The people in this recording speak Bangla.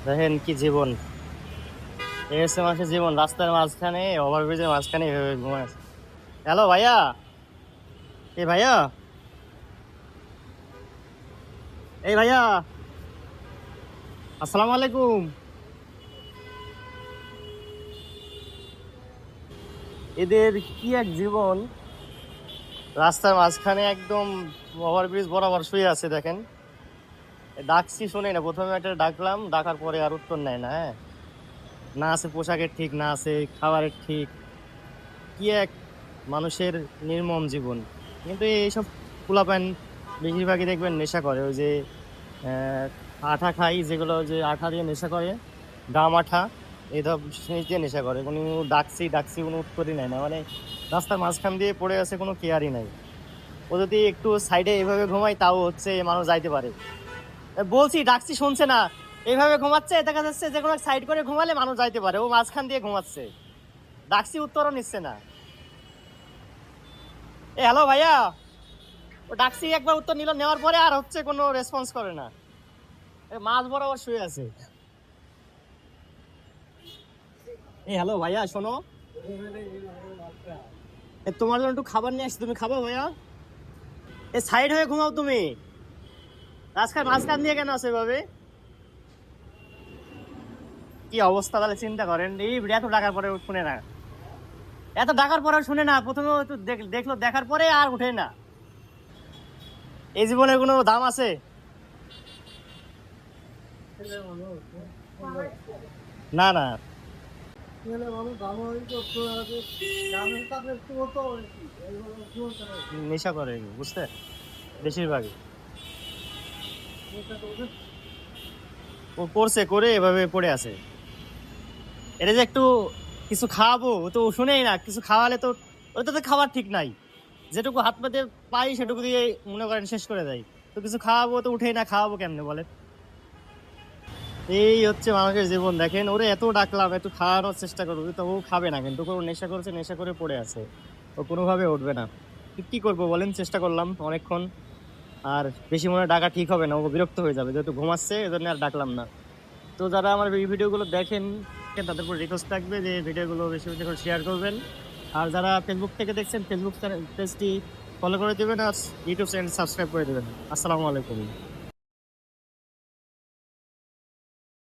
দেখেন কি জীবন, এই হচ্ছে মানুষের জীবন। রাস্তার মাঝখানে, ওভারব্রিজের মাঝখানে এভাবে ঘুমায় আছে। হ্যালো ভাইয়া, এই ভাইয়া, এই ভাইয়া, আসসালামু আলাইকুম। এদের কি এক জীবন, রাস্তার মাঝখানে একদম ওভারব্রিজ বরাবর শুয়ে আছে। দেখেন, ডাকছি শুনে না, প্রথমে একটা ডাকলাম, ডাকার পরে আর উত্তর নেয় না। হ্যাঁ, না আছে পোশাকের ঠিক, না আছে খাবারের ঠিক। কি এক মানুষের নির্মম জীবন। কিন্তু এইসব পোলাপান বেশিরভাগই দেখবেন নেশা করে, ওই যে আহ, আঠা খাই, যেগুলো যে আঠা দিয়ে নেশা করে, ডাম আঠা, এইসব জিনিস দিয়ে নেশা করে। কোনো ডাকছি ডাকছি কোনো উত্তরই নেয় না, মানে রাস্তার মাঝখান দিয়ে পড়ে আছে, কোনো কেয়ারই নাই। ও যদি একটু সাইডে এইভাবে ঘুমাই তাও হচ্ছে মানুষ যাইতে পারে। বলছি ডাকছি শুনছে না, এইভাবে ঘুমাচ্ছে, দেখা যাচ্ছে যে কোনো সাইড করে ঘুমালে মানুষ যাইতে পারে, ও মাঝখান দিয়ে ঘুমাচ্ছে, ডাকছি উত্তরও নিচ্ছে না। এ হ্যালো ভাইয়া, ও ডাকছি একবার উত্তর নিল, নেওয়ার পরে আর হচ্ছে কোনো রেসপন্স করে না, মাঝ বরাবর শুয়ে আছে। এই হ্যালো ভাইয়া, শোনো, তোমার জন্য একটু খাবার নিয়ে আসছি, তুমি খাবো ভাইয়া? এ সাইড হয়ে ঘুমাও তুমি, রাস্তার মাঝখান দিয়ে কেন আছে এভাবে? কি অবস্থা তাহলে চিন্তা করেন, এই এত ডাকার পরে শুনে না, এত ডাকার পরেও শুনে না। প্রথমে একটু দেখলো, দেখার পরে আর উঠে না। এই জীবনের কোনো দাম আছে? না না, নেশা করে বুঝতে, বেশিরভাগই ও করছে, করে এভাবে পড়ে আছে। এটা যে একটু কিছু খাওয়াবো, ও তো শুনেই না। কিছু খাওয়ালে তো, ওটা তো খাবার ঠিক নাই, যেটুকু হাত পাতে পাই সেটুকু দিয়ে মনে করেন শেষ করে দেয়। তো কিছু খাওয়াবো তো উঠেই না, খাওয়াবো কেমনে বলে? এই হচ্ছে মানুষের জীবন। দেখেন, ওরে এত ডাকলাম, একটু খাওয়ানোর চেষ্টা করবো, তো ও খাবে না, কিন্তু ও নেশা করছে, নেশা করে পড়ে আছে, ও কোনোভাবে উঠবে না। কি করবো বলেন, চেষ্টা করলাম অনেকক্ষণ, আর বেশি মনে হয় ডাকা ঠিক হবে না, ও বিরক্ত হয়ে যাবে, যেহেতু ঘুমাচ্ছে এজন্য আর ডাকলাম না। তো যারা আমার এই ভিডিওগুলো দেখেন, তাদের উপর রিকোয়েস্ট থাকবে যে ভিডিওগুলো বেশি বেশি করে শেয়ার করবেন। আর যারা ফেসবুক থেকে দেখছেন, ফেসবুক পেজটি ফলো করে দেবেন, আর ইউটিউব চ্যানেল সাবস্ক্রাইব করে দেবেন। আসসালামু আলাইকুম।